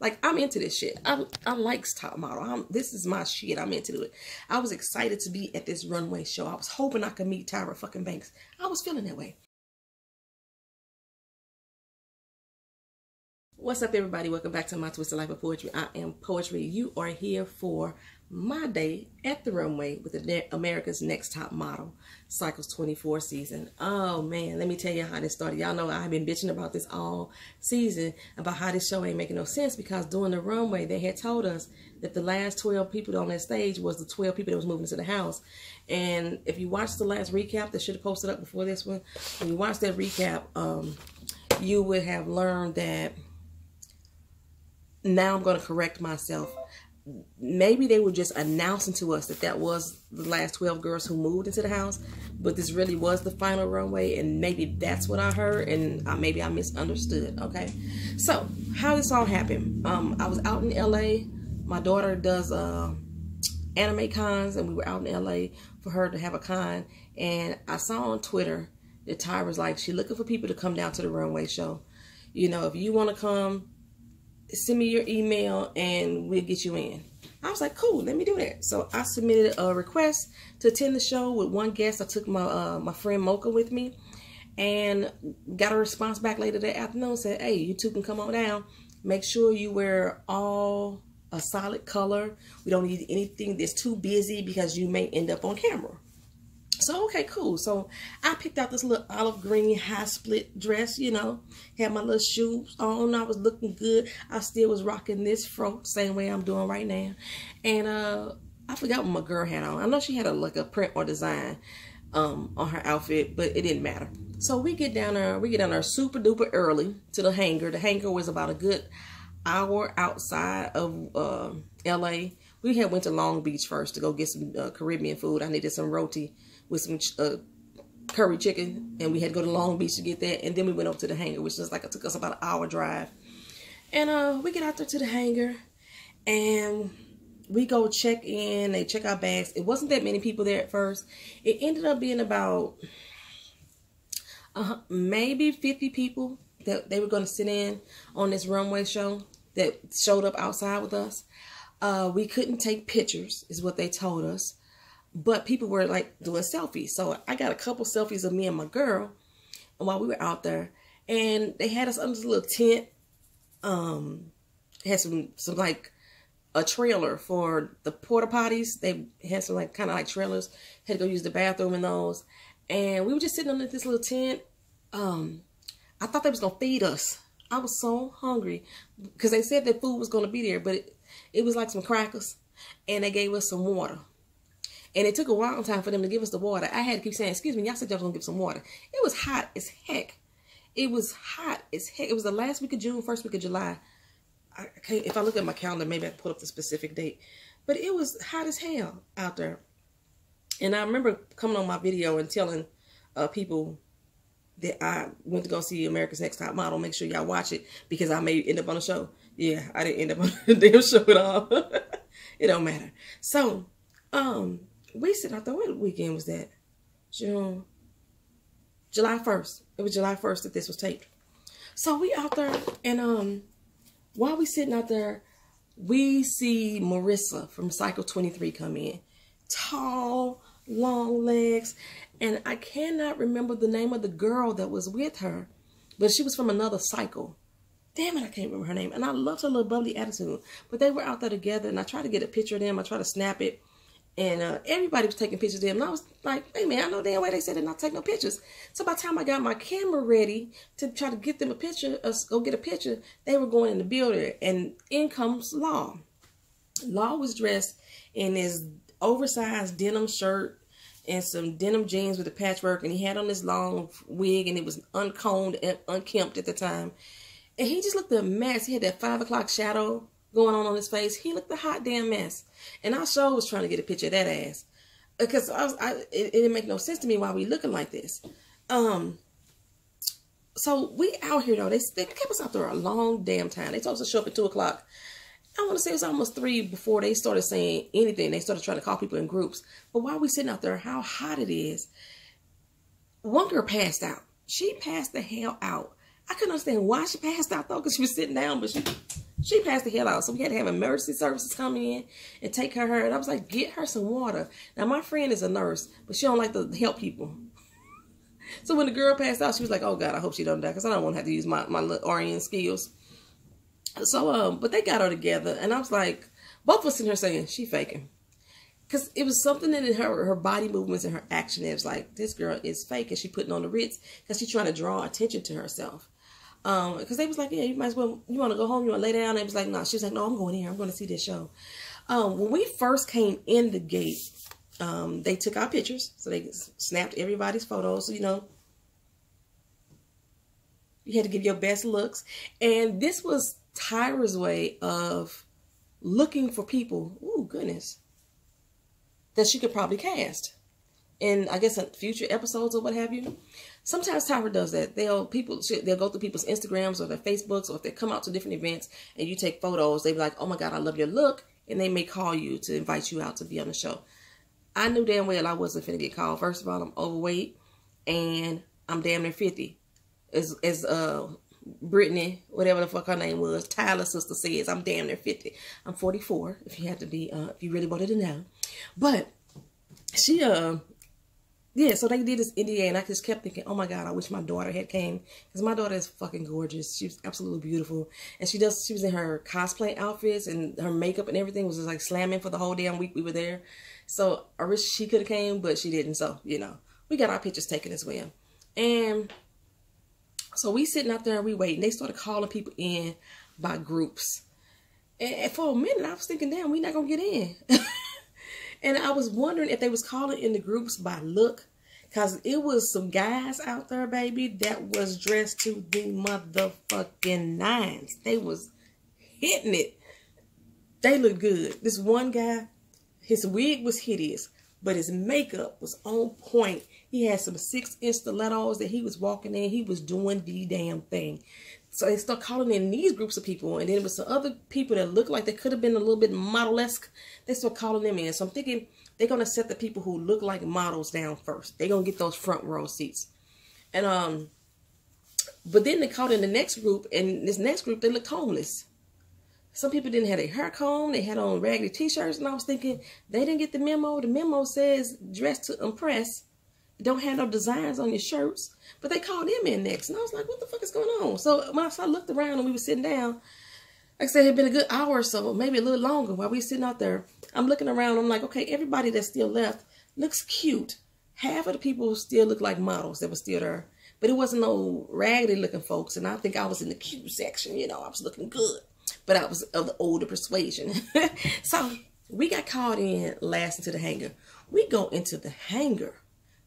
Like, I'm into this shit. I like top model. This is my shit. I'm into it. I was excited to be at this runway show. I was hoping I could meet Tyra fucking Banks. I was feeling that way. What's up, everybody? Welcome back to My Twisted Lyf of Poetry. I am Poetry. You are here for my day at the runway with America's Next Top Model, Cycles 24 season. Oh, man, let me tell you how this started. Y'all know I've been bitching about this all season, about how this show ain't making no sense, because during the runway, they had told us that the last 12 people on that stage was the 12 people that was moving into the house. And if you watch the last recap that should have posted up before this one, when you watch that recap, you would have learned that. Now I'm going to correct myself. Maybe they were just announcing to us that that was the last 12 girls who moved into the house, but this really was the final runway, and maybe that's what I heard, and maybe I misunderstood. Okay, so how this all happened? I was out in LA. My daughter does anime cons, and we were out in LA for her to have a con, and I saw on Twitter that Tyra was like, she's looking for people to come down to the runway show. You know, if you want to come, send me your email and we'll get you in. I was like, cool, let me do that. So I submitted a request to attend the show with one guest. I took my friend Mocha with me, and got a response back later that afternoon. Said, hey, you two can come on down. Make sure you wear all a solid color. We don't need anything that's too busy because you may end up on camera. So, okay, cool. So I picked out this little olive green high split dress, you know, had my little shoes on. I was looking good. I still was rocking this fro, same way I'm doing right now. And I forgot what my girl had on. I know she had like a print or design on her outfit, but it didn't matter. So we get down there super duper early to the hangar. The hangar was about a good hour outside of LA. We had went to Long Beach first to go get some Caribbean food. I needed some roti with some curry chicken, and we had to go to Long Beach to get that, and then we went up to the hangar, which was like, it took us about an hour drive. And we get out there to the hangar, and we go check in. They check our bags. It wasn't that many people there at first. It ended up being about maybe 50 people that they were going to sit in on this runway show that showed up outside with us. We couldn't take pictures, is what they told us. But people were like doing selfies. So I got a couple selfies of me and my girl while we were out there. And they had us under this little tent. Had some like a trailer for the porta potties. They had some like kind of like trailers. Had to go use the bathroom in those. And we were just sitting under this little tent. I thought they was going to feed us. I was so hungry because they said that food was going to be there. But it was like some crackers. And they gave us some water. And it took a long time for them to give us the water. I had to keep saying, excuse me, y'all said y'all was going to give some water. It was hot as heck. It was hot as heck. It was the last week of June, first week of July. If I look at my calendar, maybe I can put up the specific date. But it was hot as hell out there. And I remember coming on my video and telling people that I went to go see America's Next Top Model. Make sure y'all watch it because I may end up on the show. Yeah, I didn't end up on the damn show at all. It don't matter. So, we sit out there. What weekend was that? July 1st. It was July 1st that this was taped. So we out there, and while we sitting out there, we see Marissa from Cycle 23 come in. Tall, long legs, and I cannot remember the name of the girl that was with her, but she was from another cycle. Damn it, I can't remember her name. And I loved her little bubbly attitude. But they were out there together, and I tried to get a picture of them. I tried to snap it. And everybody was taking pictures of them. And I was like, hey, man, I know damn way they said they're not taking no pictures. So by the time I got my camera ready to try to get them a picture, go get a picture, they were going in the building. And in comes Law. Law was dressed in his oversized denim shirt and some denim jeans with a patchwork. And he had on this long wig, and it was uncombed and unkempt at the time. And he just looked a mess. He had that 5 o'clock shadow going on his face. He looked a hot damn mess. And I sure was trying to get a picture of that ass. Because it didn't make no sense to me why we looking like this. So we out here though. They kept us out there a long damn time. They told us to show up at 2 o'clock. I want to say it was almost 3 before they started saying anything. They started trying to call people in groups. But while we sitting out there, how hot it is. One girl passed out. She passed the hell out. I couldn't understand why she passed out though, because she was sitting down, but She passed the hell out. So we had to have emergency services come in and take care of her. And I was like, get her some water. Now, my friend is a nurse, but she don't like to help people. So when the girl passed out, she was like, oh, God, I hope she don't die because I don't want to have to use my little RN skills. So, but they got her together. And I was like, both of us sitting here saying, she faking. Because it was something in her body movements and her action. It was like, this girl is fake. And she putting on the Ritz because she's trying to draw attention to herself. Because they was like, yeah, you might as well, you want to go home, you want to lay down? And it was like, no. She was like, no, I'm going here. I'm going to see this show. When we first came in the gate, they took our pictures. So they snapped everybody's photos. So, you know, you had to give your best looks. And this was Tyra's way of looking for people, ooh, goodness, that she could probably cast. And I guess in future episodes or what have you. Sometimes Tyra does that. They'll go through people's Instagrams or their Facebooks, or if they come out to different events and you take photos, they be like, oh my God, I love your look. And they may call you to invite you out to be on the show. I knew damn well I wasn't finna get called. First of all, I'm overweight and I'm damn near 50. As Brittany, whatever the fuck her name was, Tyler's sister says, I'm damn near 50. I'm 44, if you have to be, if you really wanted to know. But she, yeah, so they did this NDA, and I just kept thinking, oh my God, I wish my daughter had came. Because my daughter is fucking gorgeous. She's absolutely beautiful. And she was in her cosplay outfits, and her makeup and everything was just like slamming for the whole damn week we were there. So I wish she could have came, but she didn't. So, you know, we got our pictures taken as well. And so we sitting out there and we waiting. They started calling people in by groups. And for a minute, I was thinking, damn, we not going to get in. And I was wondering if they was calling in the groups by look. Because it was some guys out there, baby, that was dressed to the motherfucking nines. They was hitting it. They looked good. This one guy, his wig was hideous, but his makeup was on point. He had some 6-inch stilettos that he was walking in. He was doing the damn thing. So they start calling in these groups of people. And then there was some other people that looked like they could have been a little bit model-esque. They start calling them in. So I'm thinking they're going to set the people who look like models down first. They're going to get those front row seats. And, but then they called in the next group. And this next group, they looked homeless. Some people didn't have their hair combed. They had on raggedy t-shirts. And I was thinking, they didn't get the memo. The memo says dress to impress. Don't have no designs on your shirts. But they called them in next. And I was like, what the fuck is going on? So when I looked around and we were sitting down, like I said, it had been a good hour or so, maybe a little longer while we were sitting out there. I'm looking around. I'm like, okay, everybody that's still left looks cute. Half of the people still look like models that were still there. But it wasn't no raggedy looking folks. And I think I was in the cute section. You know, I was looking good. But I was of the older persuasion. So we got called in last into the hangar. We go into the hangar.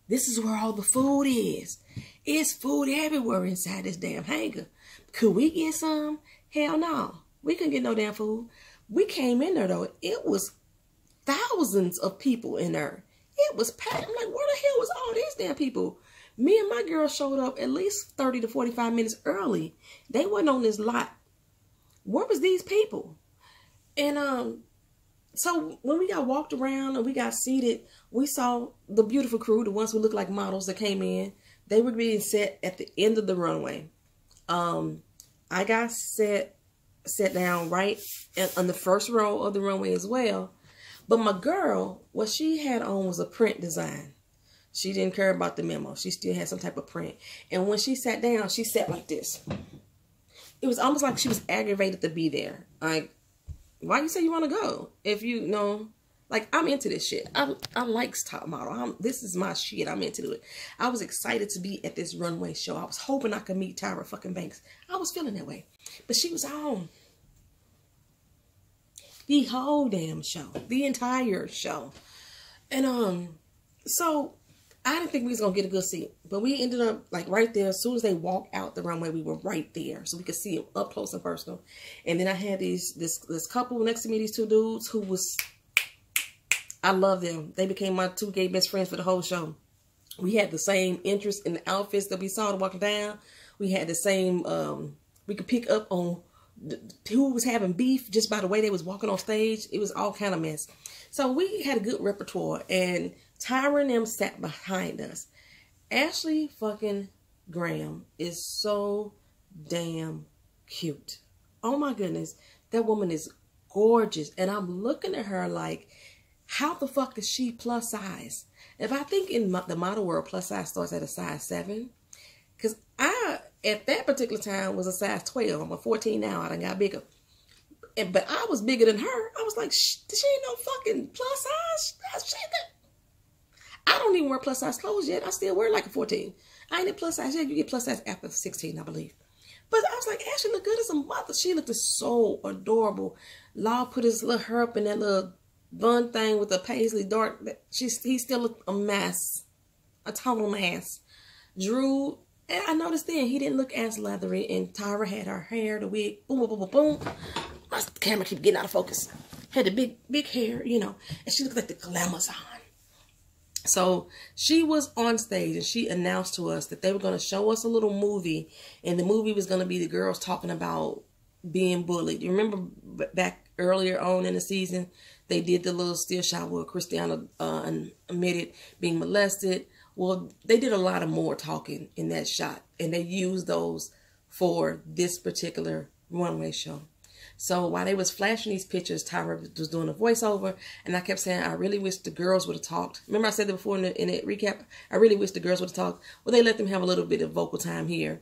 This is where all the food is. It's food everywhere inside this damn hangar. Could we get some? Hell no. We couldn't get no damn food. We came in there, though. It was thousands of people in there. It was packed. I'm like, where the hell was all these damn people? Me and my girl showed up at least 30 to 45 minutes early. They wasn't on this lot. Where was these people? And so when we got walked around and we got seated, we saw the beautiful crew, the ones who looked like models that came in. They were being set at the end of the runway. I got sat down right on the first row of the runway as well. But my girl, what she had on was a print design. She didn't care about the memo. She still had some type of print. And when she sat down, she sat like this. It was almost like she was aggravated to be there. Like, why you say you want to go? If you know, like, I'm into this shit. I like top model. This is my shit. I'm into it. I was excited to be at this runway show. I was hoping I could meet Tyra fucking Banks. I was feeling that way. But she was on the whole damn show. The entire show. And, so I didn't think we was going to get a good seat. But we ended up, like, right there. As soon as they walked out the runway, we were right there. So we could see them up close and personal. And then I had this couple next to me, these two dudes who was, I love them. They became my two gay best friends for the whole show. We had the same interest in the outfits that we saw walking down. We had the same, we could pick up on who was having beef just by the way they was walking on stage. It was all kind of mess. So we had a good repertoire. And Tyra and them sat behind us. Ashley fucking Graham is so damn cute. Oh my goodness. That woman is gorgeous. And I'm looking at her like, how the fuck is she plus size? If I think in the model world, plus size starts at a size 7. Because I, at that particular time, was a size 12. I'm a 14 now. I done got bigger. But I was bigger than her. I was like, she ain't no fucking plus size. I don't even wear plus size clothes yet. I still wear like a 14. I ain't at plus size yet. You get plus size after 16, I believe. But I was like, Ashley looked good as a mother. She looked so adorable. Law put his little hair up in that little bun thing with the paisley dark. He still looked a mess. A total mess. Drew, and I noticed then he didn't look as leathery. And Tyra had her hair, the wig, boom, boom, boom, boom, boom. My camera keep getting out of focus. Had the big hair, you know. And she looked like the Glamazon. So she was on stage and she announced to us that they were going to show us a little movie. And the movie was going to be the girls talking about being bullied. You remember back earlier on in the season, they did the little still shot where Christiana admitted being molested. Well, they did a lot of more talking in that shot. And they used those for this particular runway show. So while they was flashing these pictures, Tyra was doing a voiceover, and I kept saying, I really wish the girls would have talked. Remember I said that before in the recap? I really wish the girls would have talked. Well, they let them have a little bit of vocal time here,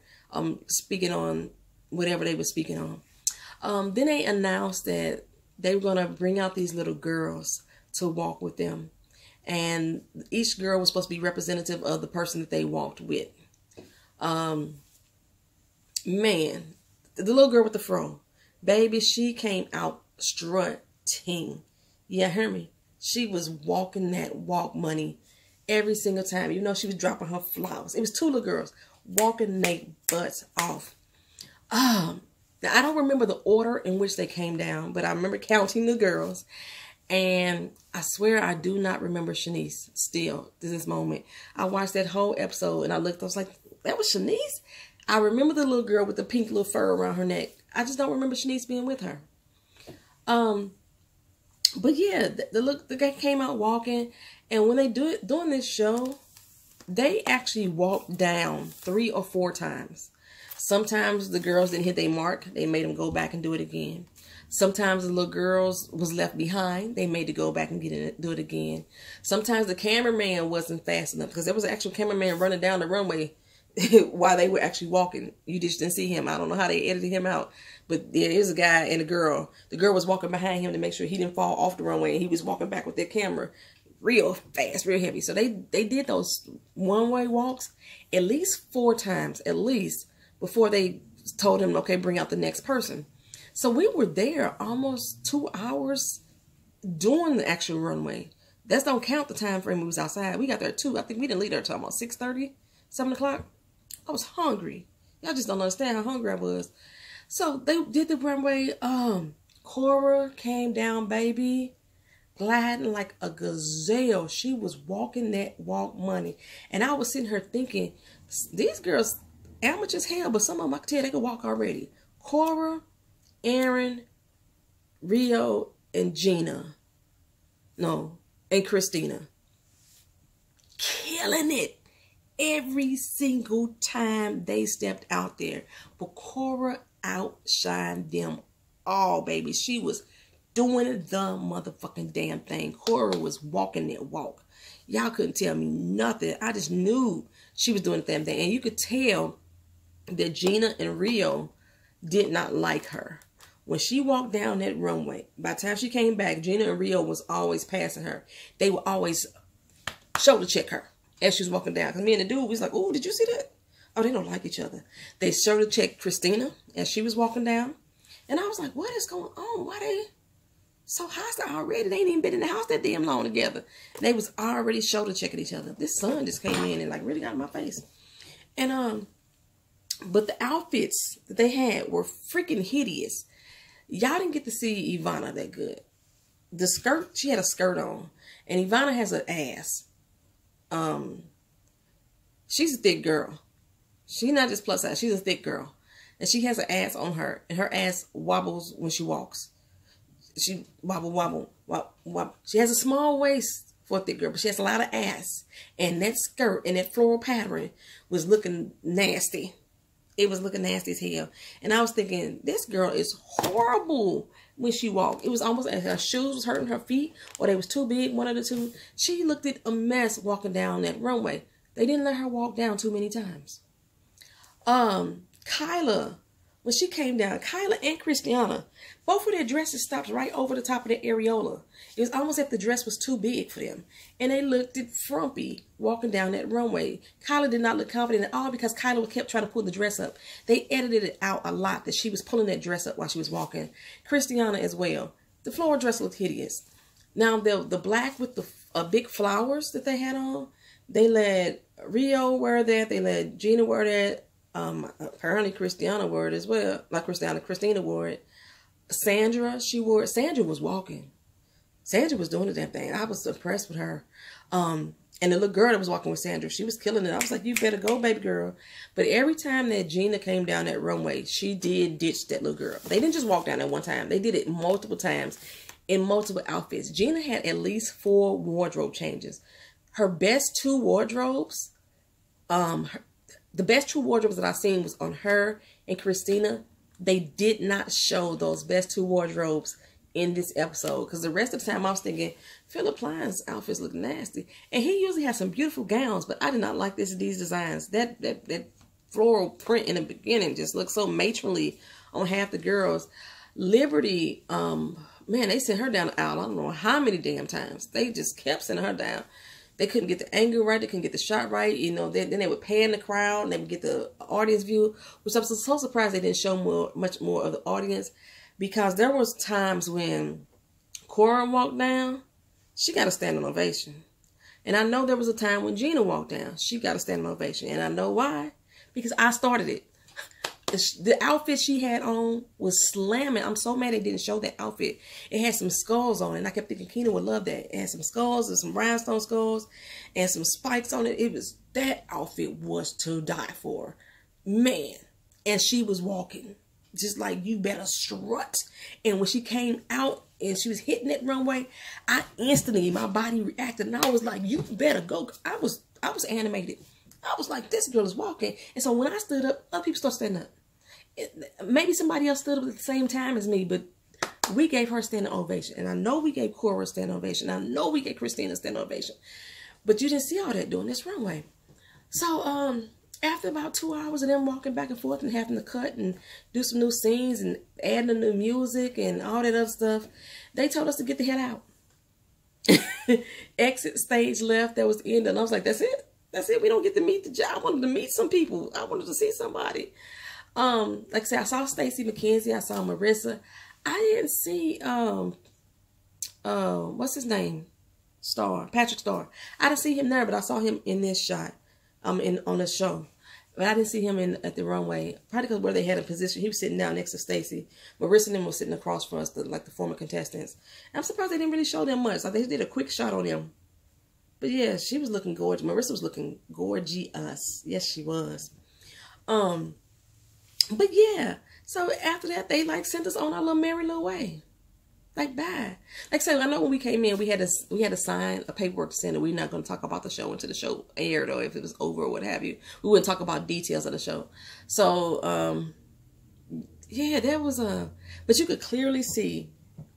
speaking on whatever they were speaking on. Then they announced that they were going to bring out these little girls to walk with them. And each girl was supposed to be representative of the person that they walked with. Man, the little girl with the fro. Baby, she came out strutting. Yeah, hear me? She was walking that walk money every single time. You know, she was dropping her flowers. It was 2 little girls walking their butts off. Now, I don't remember the order in which they came down, but I remember counting the girls. And I swear I do not remember Shanice still to this moment. I watched that whole episode and I looked, I was like, that was Shanice? I remember the little girl with the pink little fur around her neck. I just don't remember Shanice being with her. But yeah, the guy came out walking, and when they doing this show, they actually walked down 3 or 4 times. Sometimes the girls didn't hit their mark. They made them go back and do it again. Sometimes the little girls was left behind. They made to go back and do it again. Sometimes the cameraman wasn't fast enough because there was an actual cameraman running down the runway while they were actually walking. You just didn't see him. I don't know how they edited him out. But there is a guy and a girl. The girl was walking behind him to make sure he didn't fall off the runway. And he was walking back with their camera real fast, real heavy. So they did those one-way walks at least 4 times, at least, before they told him, okay, bring out the next person. So we were there almost 2 hours doing the actual runway. That's don't count the time frame we was outside. We got there too. I think we didn't leave there until almost 6:30, 7 o'clock. I was hungry. Y'all just don't understand how hungry I was. So they did the runway. Cora came down, baby, gliding like a gazelle. She was walking that walk money. And I was sitting here thinking, these girls, amateurs hell, but some of them I could tell they could walk already. Cora, Aaron, Rio, and Gina. No, and Christina. Killing it. Every single time they stepped out there. But Cora outshined them all, baby. She was doing the motherfucking damn thing. Cora was walking that walk. Y'all couldn't tell me nothing. I just knew she was doing the damn thing. And you could tell that Gina and Rio did not like her. When she walked down that runway, by the time she came back, Gina and Rio was always passing her. They would always shoulder check her as she was walking down. Because me and the dude was like, oh, did you see that? Oh, they don't like each other. They shoulder checked Christina as she was walking down. And I was like, what is going on? Why they so hostile already? They ain't even been in the house that damn long together. They was already shoulder checking each other. This sun just came in and like really got in my face. And but the outfits that they had were freaking hideous. Y'all didn't get to see Ivana that good. The skirt, she had a skirt on. And Ivana has an ass. She's a thick girl. She's not just plus size. She's a thick girl. And she has an ass on her. And her ass wobbles when she walks. She wobble. She has a small waist for a thick girl. But she has a lot of ass. And that skirt and that floral pattern was looking nasty. It was looking nasty as hell. And I was thinking, this girl is horrible when she walked. It was almost like her shoes was hurting her feet, or they was too big, one of the two. She looked at a mess walking down that runway. They didn't let her walk down too many times. Kyla, when she came down, Kyla and Christiana, both of their dresses stopped right over the top of their areola. It was almost like the dress was too big for them. And they looked frumpy walking down that runway. Kyla did not look confident at all because Kyla kept trying to pull the dress up. They edited it out a lot that she was pulling that dress up while she was walking. Christiana as well. The floral dress looked hideous. Now, the black with the big flowers that they had on, they let Rio wear that. They let Gina wear that. Apparently Christiana wore it as well. Like Christina wore it. Sandra, she wore it. Sandra was walking. Sandra was doing the damn thing. I was impressed with her. And the little girl that was walking with Sandra, she was killing it. I was like, you better go, baby girl. But every time that Gina came down that runway, she did ditch that little girl. They didn't just walk down that one time. They did it multiple times in multiple outfits. Gina had at least 4 wardrobe changes. Her best 2 wardrobes, the best 2 wardrobes that I've seen was on her and Christina. They did not show those best 2 wardrobes in this episode, because the rest of the time I was thinking Philip Klein's outfits look nasty, and he usually has some beautiful gowns, but I did not like these designs. That floral print in the beginning just looked so matronly on half the girls. Liberty, man, they sent her down the aisle I don't know how many damn times. They just kept sending her down. They couldn't get the angle right. They couldn't get the shot right. You know, then they would pan the crowd and they would get the audience view, which I'm so surprised they didn't show much more of the audience, because there was times when Cora walked down, she got a standing ovation. And I know there was a time when Gina walked down, she got a standing ovation. And I know why, because I started it. The outfit she had on was slamming. I'm so mad they didn't show that outfit. It had some skulls on it, and I kept thinking Keena would love that. It had some skulls and some rhinestone skulls and some spikes on it. That outfit was to die for. Man. And she was walking just like, you better strut. And when she came out and she was hitting that runway, I instantly, my body reacted, and I was like, you better go. I was animated. I was like, this girl is walking. And so when I stood up, other people started standing up. Maybe somebody else stood up at the same time as me, but we gave her a standing ovation. And I know we gave Cora a standing ovation. I know we gave Christina a standing ovation. But you didn't see all that during this runway. So after about 2 hours of them walking back and forth and having to cut and do some new scenes and adding the new music and all that other stuff, they told us to get the hell out. Exit stage left. That was the end. And I was like, that's it. That's it. We don't get to meet the job. I wanted to meet some people. I wanted to see somebody. Like I said, I saw Stacey McKenzie. I saw Marissa. I didn't see, what's his name? Patrick Starr. I didn't see him there, but I saw him in this shot, on the show. But I didn't see him at the runway. Probably because where they had a position. He was sitting down next to Stacey. Marissa and them was sitting across from us, like the former contestants. I'm surprised they didn't really show them much. Like they did a quick shot on them. But yeah, she was looking gorgeous. Marissa was looking gorgeous. Yes, she was. But yeah, so after that, they like sent us on our little merry little way. Like, bye. Like, so I know when we came in, we had to sign a paperwork to send it. We're not going to talk about the show until the show aired, or if it was over or what have you. We wouldn't talk about details of the show. So, yeah, there was but you could clearly see,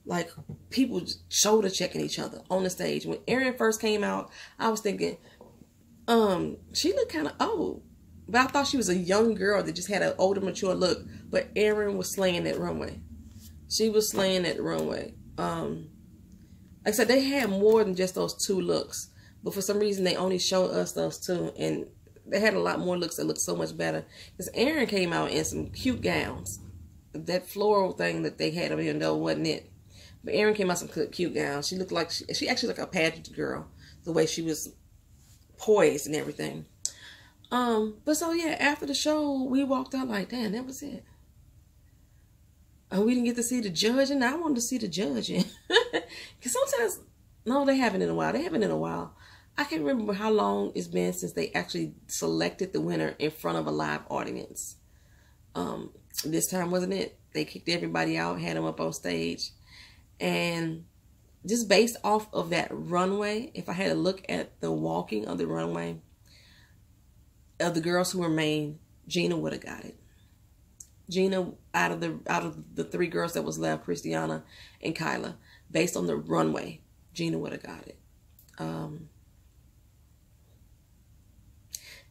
like, people shoulder checking each other on the stage. When Erin first came out, I was thinking, she looked kind of old. But I thought she was a young girl that just had an older, mature look. But Erin was slaying that runway. She was slaying that runway. Like I said, they had more than just those 2 looks. But for some reason, they only showed us those 2. And they had a lot more looks that looked so much better. Because Erin came out in some cute gowns. That floral thing that they had over here, though, wasn't it. But Erin came out in some cute gowns. She looked like, she actually looked like a pageant girl. The way she was poised and everything. But so yeah, after the show, we walked out like, damn, that was it. And we didn't get to see the judging. I wanted to see the judging. Because sometimes, no, they haven't in a while. They haven't in a while. I can't remember how long it's been since they actually selected the winner in front of a live audience. This time, wasn't it? They kicked everybody out, had them up on stage. And just based off of that runway, if I had to look at the walking of the runway, of the girls who remained, Gina would have got it. Gina, out of the 3 girls that was left, Christiana and Kyla, based on the runway, Gina would have got it.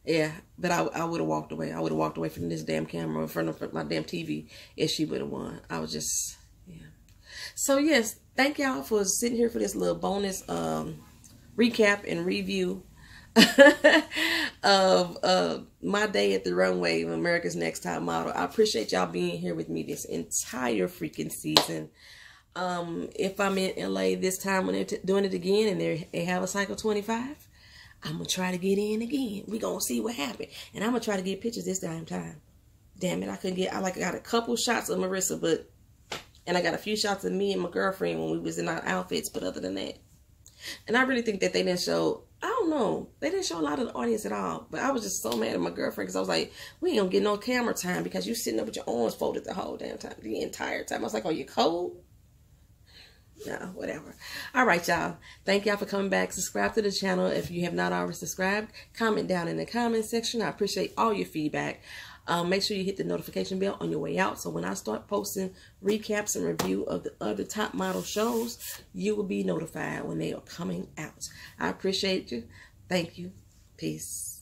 Yeah, but I would have walked away. I would have walked away from this damn camera, in front of my damn TV, if she would have won. I was just, yeah. So yes, thank y'all for sitting here for this little bonus recap and review of my day at the runway of America's Next Top Model. I appreciate y'all being here with me this entire freaking season. If I'm in LA this time when they're doing it again and they have a cycle 25, I'm going to try to get in again. We going to see what happened. And I'm going to try to get pictures this damn time. Damn it, I couldn't get, I got a couple shots of Marissa, and I got a few shots of me and my girlfriend when we was in our outfits, but other than that. And I really think that they didn't show, I don't know, they didn't show a lot of the audience at all. But I was just so mad at my girlfriend because I was like, we ain't going to get no camera time because you sitting up with your arms folded the whole damn time, the entire time. I was like, oh, you cold? No, whatever. All right, y'all. Thank y'all for coming back. Subscribe to the channel if you have not already subscribed. Comment down in the comment section. I appreciate all your feedback. Make sure you hit the notification bell on your way out, so when I start posting recaps and review of the other top model shows, you will be notified when they are coming out. I appreciate you. Thank you. Peace.